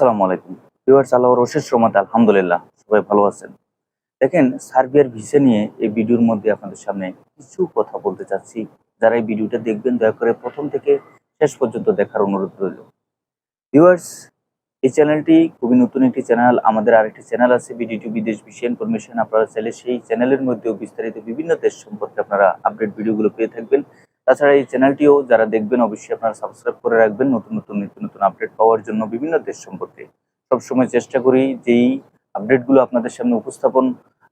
আসসালামু আলাইকুম ভিউয়ার্স, আল্লাহর অশেষ রহমতে আলহামদুলিল্লাহ সবাই ভালো আছেন। দেখেন, সার্বিয়ার ভিসা নিয়ে এই ভিডিওর মধ্যে আপনাদের সামনে কিছু কথা বলতে চাচ্ছি। যারা এই ভিডিওটা দেখবেন দয়া করে প্রথম থেকে শেষ পর্যন্ত দেখার অনুরোধ রইল। ভিউয়ার্স, এই চ্যানেলটি খুবই নতুন একটি চ্যানেল। আমাদের আরেকটি চ্যানেল আছে বিডি2 বিদেশ ভিসা ইনফরমেশন। আপনারা চাইলে সেই চ্যানেলের মধ্যেও বিস্তারিত বিভিন্ন দেশ সম্পর্কে আপনারা আপডেট ভিডিওগুলো পেয়ে থাকবেন। তাছাড়া এই চ্যানেলটিও যারা দেখবেন অবশ্যই আপনারা সাবস্ক্রাইব করে রাখবেন নিত্য নতুন আপডেট পাওয়ার জন্য। বিভিন্ন দেশ সম্পর্কে সবসময় চেষ্টা করি যেই আপডেটগুলো আপনাদের সামনে উপস্থাপন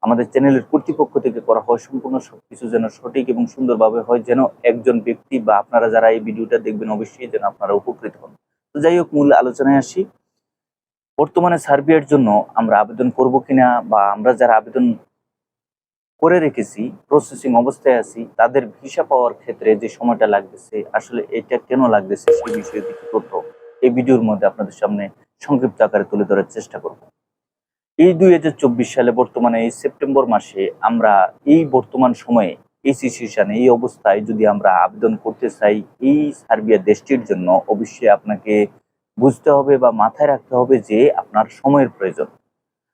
আমাদের চ্যানেলের কর্তৃপক্ষ থেকে করা হয়, সম্পূর্ণ সবকিছু যেন সঠিক এবং সুন্দরভাবে হয়, যেন একজন ব্যক্তি বা আপনারা যারা এই ভিডিওটা দেখবেন অবশ্যই যেন আপনারা উপকৃত হন। তো যাই হোক, মূল আলোচনায় আসি। বর্তমানে সার্বিয়ার জন্য আমরা আবেদন করব কিনা, বা আমরা যারা আবেদন করে রেখেছি, প্রসেসিং অবস্থায় আছি, তাদের ভিসা পাওয়ার ক্ষেত্রে যে সময়টা লাগতেছে, আসলে এটা কেন লাগতেছে সেই বিষয়ে কিছু তথ্য এই ভিডিওর মধ্যে আপনাদের সামনে সংক্ষিপ্ত আকারে তুলে ধরার চেষ্টা করব। এই 2024 সালে বর্তমানে এই সেপ্টেম্বর মাসে আমরা এই বর্তমান সময়ে এই সিচুয়েশনে এই অবস্থায় যদি আমরা আবেদন করতে চাই এই সার্বিয়া দেশটির জন্য, অবশ্যই আপনাকে বুঝতে হবে বা মাথায় রাখতে হবে যে আপনার সময়ের প্রয়োজন।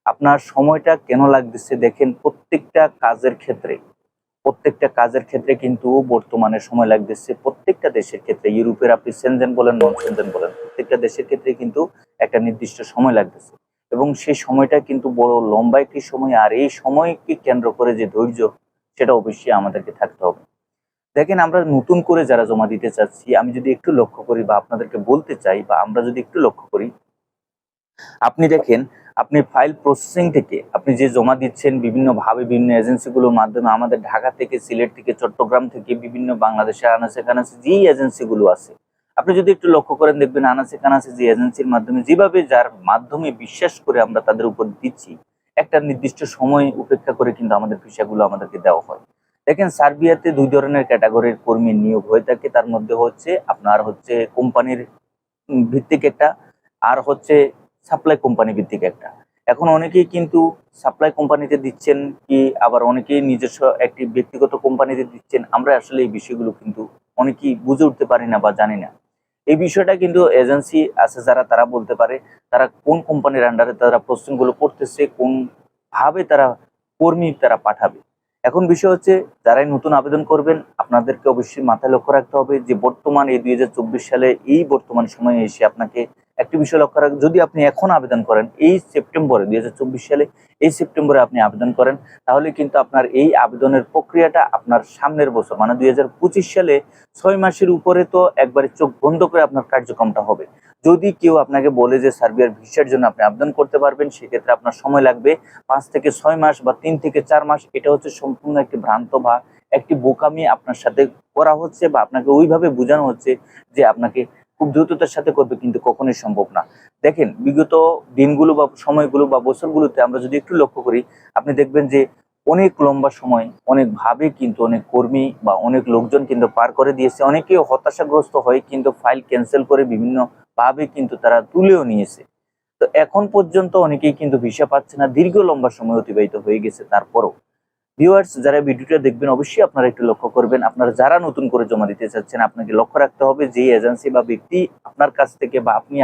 আপনার সময়টা কেন লাগতেছে দেখেন, প্রত্যেকটা কাজের ক্ষেত্রে কিন্তু বর্তমানে সময় লাগতেছে। প্রত্যেকটা দেশের ক্ষেত্রে, ইউরোপের আপনি সেনজেন বলেন নন সেনজেন বলেন, প্রত্যেকটা দেশের ক্ষেত্রে কিন্তু একটা নির্দিষ্ট সময় লাগতেছে, এবং সেই সময়টা কিন্তু বড় লম্বা একটি সময়। আর এই সময়কে কেন্দ্র করে যে ধৈর্য, সেটা অবশ্যই আমাদেরকে থাকতে হবে। দেখেন, আমরা নতুন করে যারা জমা দিতে চাচ্ছি, আমি যদি একটু লক্ষ্য করি বা আপনাদেরকে বলতে চাই, বা আমরা যদি একটু লক্ষ্য করি, আপনি দেখেন, আপনি ফাইল প্রসেসিং থেকে আপনি যে জমা দিচ্ছেন বিভিন্নভাবে বিভিন্ন এজেন্সিগুলোর মাধ্যমে, আমাদের ঢাকা থেকে, সিলেট থেকে, চট্টগ্রাম থেকে, বিভিন্ন বাংলাদেশের আনাচে কানাচে যেই এজেন্সিগুলো আছে, আপনি যদি একটু লক্ষ্য করেন দেখবেন আনাচে কানাচে যে এজেন্সির মাধ্যমে যেভাবে যার মাধ্যমে বিশ্বাস করে আমরা তাদের উপর দিচ্ছি, একটা নির্দিষ্ট সময় উপেক্ষা করে কিন্তু আমাদের ভিসাগুলো আমাদেরকে দেওয়া হয়। দেখেন, সার্বিয়াতে দুই ধরনের ক্যাটাগরির কর্মী নিয়োগ হয়ে থাকে। তার মধ্যে হচ্ছে আপনার হচ্ছে কোম্পানির ভিত্তিক একটা, আর হচ্ছে সাপ্লাই কোম্পানি ভিত্তিক একটা। এখন অনেকেই কিন্তু সাপ্লাই কোম্পানিতে দিচ্ছেন, কি আবার অনেকেই নিজস্ব একটি ব্যক্তিগত কোম্পানিতে দিচ্ছেন। আমরা আসলে এই বিষয়গুলো কিন্তু অনেকেই বুঝে উঠতে পারি না বা জানি না। এই বিষয়টা কিন্তু এজেন্সি আছে যারা, তারা বলতে পারে তারা কোন কোম্পানির আন্ডারে তারা পোস্টিং গুলো করতেছে, কোন ভাবে তারা কর্মী তারা পাঠাবে। এখন বিষয় হচ্ছে, যারাই নতুন আবেদন করবেন আপনাদেরকে অবশ্যই মাথায় লক্ষ্য রাখতে হবে যে বর্তমান এই 2024 সালে এই বর্তমান সময়ে এসে আপনাকে একটি বিষয় লক্ষ্য রাখবেন। যদি আপনি এখন আবেদন করেন এই সেপ্টেম্বরে, 2024 সালে এই সেপ্টেম্বরে আপনি আবেদন করেন, তাহলে কিন্তু আপনার এই আবেদনের প্রক্রিয়াটা আপনার সামনের বছর মানে 2025 সালে 6 মাসের উপরে তো একবারে চোখ বন্ধ করে আপনার কার্যক্রমটা হবে। যদি কেউ আপনাকে বলে যে সার্বিয়ার ভিসার জন্য আপনি আবেদন করতে পারবেন, সেক্ষেত্রে আপনার সময় লাগবে 5 থেকে 6 মাস বা 3 থেকে 4 মাস। এটা হচ্ছে সম্পূর্ণ একটি ভ্রান্ত বা একটি বোকামি আপনার সাথে করা হচ্ছে, বা আপনাকে ওইভাবে বোঝানো হচ্ছে যে আপনাকে খুব দ্রুততার সাথে করবে, কিন্তু কখনোই সম্ভব না। দেখেন, বিগত দিনগুলো বা সময়গুলো বা বছরগুলোতে আমরা যদি একটু লক্ষ্য করি, আপনি দেখবেন যে অনেক লম্বা সময় অনেকভাবে কিন্তু অনেক কর্মী বা অনেক লোকজন কিন্তু পার করে দিয়েছে। অনেকেও হতাশাগ্রস্ত হয়ে কিন্তু ফাইল ক্যান্সেল করে বিভিন্ন ভাবে কিন্তু তারা তুলেও নিয়েছে। তো এখন পর্যন্ত অনেকেই কিন্তু ভিসা পাচ্ছে না, দীর্ঘ লম্বা সময় অতিবাহিত হয়ে গেছে। তারপরও ভিউয়ার্স, যারা ভিডিওটা দেখবেন অবশ্যই আপনারা একটু লক্ষ্য করবেন। আপনারা যারা নতুন করে জমা দিতে চাচ্ছেন, আপনাকে লক্ষ্য রাখতে হবে যে এজেন্সি বা ব্যক্তি আপনার কাছ থেকে বা আপনি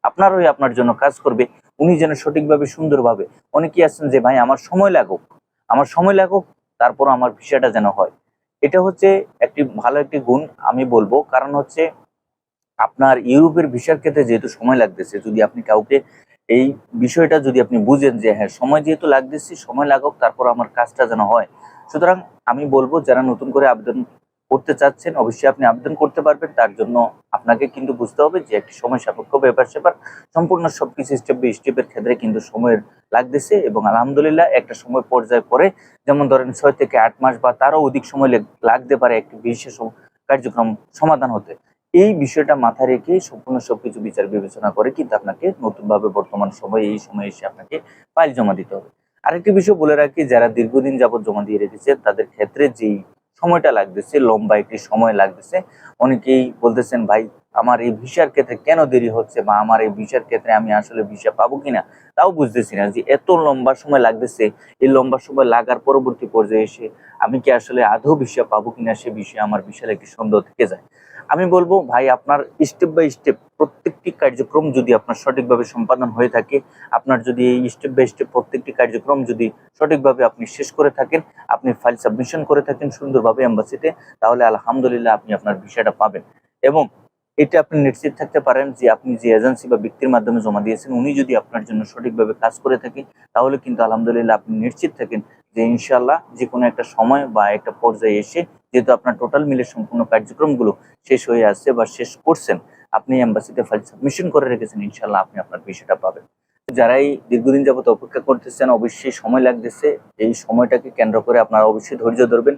আপনার হয়ে আপনার জন্য কাজ করবে, উনি যেন সঠিকভাবে সুন্দরভাবে, অনেকেই আছেন যে ভাই আমার সময় লাগুক তারপর আমার ভিসাটা যেন হয়। এটা হচ্ছে একটি ভালো একটি গুণ আমি বলবো। কারণ হচ্ছে, আপনার ইউরোপের ভিসার ক্ষেত্রে যেহেতু সময় লাগতেছে, যদি আপনি কাউকে এই বিষয়টা যদি আপনি বুঝেন যে হ্যাঁ, সময় যেহেতু লাগতেছে, সময় লাগুক তারপর আমার কাজটা যেন হয়। সুতরাং আমি বলবো, যারা নতুন করে আবেদন করতে চাচ্ছেন অবশ্যই আপনি আবেদন করতে পারবেন। তার জন্য আপনাকে কিন্তু বুঝতে হবে যে একটি সময় সাপেক্ষ ব্যাপার সম্পূর্ণ সবকিছু স্টেপ বাই স্টেপের ক্ষেত্রে কিন্তু সময়ের লাগতেছে, এবং আলহামদুলিল্লাহ একটা সময় পর্যায়ে পরে, যেমন ধরেন 6 থেকে 8 মাস বা তারও অধিক সময় লাগতে পারে একটি বিশেষ কার্যক্রম সমাধান হতে। এই বিষয়টা মাথায় রেখে সম্পূর্ণ সবকিছু বিচার বিবেচনা করে কিন্তু আপনাকে নতুনভাবে বর্তমান সময়ে এই সময়ে এসে আপনাকে ফাইল জমা দিতে হবে। আরেকটি বিষয় বলে রাখি, যারা দীর্ঘদিন যাবত জমা দিয়ে রেখেছে তাদের ক্ষেত্রে যেই সময়টা লাগতেছে, লম্বা একটি সময় লাগতেছে। অনেকেই বলতেছেন ভাই, আমার এই ভিসার ক্ষেত্রে কেন দেরি হচ্ছে, বা আমার এই ভিসার ক্ষেত্রে আমি আসলে ভিসা পাবো কিনা তাও বুঝতেছি না, যে এত লম্বা সময় লাগতেছে। এই লম্বা সময় লাগার পরবর্তী পর্যায়ে এসে আমি কি আসলে আদৌ ভিসা পাবো কিনা সে বিষয়ে আমার বিশাল একটি সন্দেহ থেকে যায়। আমি বলবো ভাই, আপনার স্টেপ বাই স্টেপ প্রত্যেকটি কার্যক্রম যদি আপনার সঠিকভাবে সম্পাদন হয়ে থাকে, আপনার যদি এই স্টেপ বাই স্টেপ প্রত্যেকটি কার্যক্রম যদি সঠিকভাবে আপনি শেষ করে থাকেন, আপনি ফাইল সাবমিশন করে থাকেন সুন্দরভাবে এম্বাসিতে, তাহলে আলহামদুলিল্লাহ আপনি আপনার ভিসাটা পাবেন। এবং এটা আপনি নিশ্চিত থাকতে পারেন যে আপনি যে এজেন্সি বা ব্যক্তির মাধ্যমে জমা দিয়েছেন, উনি যদি আপনার জন্য সঠিকভাবে কাজ করে থাকে, তাহলে কিন্তু আলহামদুলিল্লাহ আপনি নিশ্চিত থাকেন যে ইনশাল্লাহ যে কোনো একটা সময় বা একটা পর্যায়ে এসে, যেহেতু আপনার টোটাল মিলে সম্পূর্ণ কার্যক্রমগুলো শেষ হয়ে আসছে বা শেষ করছেন, আপনি এম্বাসিতে ফাইল সাবমিশন করে রেখেছেন, ইনশাল্লাহ আপনি আপনার বিষয়টা পাবেন। যারাই দীর্ঘদিন যাবত অপেক্ষা করতেছেন, অবশ্যই সময় লাগতেছে, এই সময়টাকে কেন্দ্র করে আপনারা অবশ্যই ধৈর্য ধরবেন।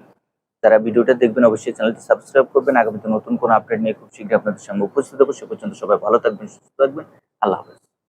যারা ভিডিওটা দেখবেন অবশ্যই চ্যানেলটি সাবস্ক্রাইব করবেন। আগামীতে নতুন কোনো আপডেট নিয়ে খুব শীঘ্রই আপনাদের সামনে উপস্থিত হবো। সে পর্যন্ত সবাই ভালো থাকবেন, সুস্থ থাকবেন। আল্লাহ হাফেজ।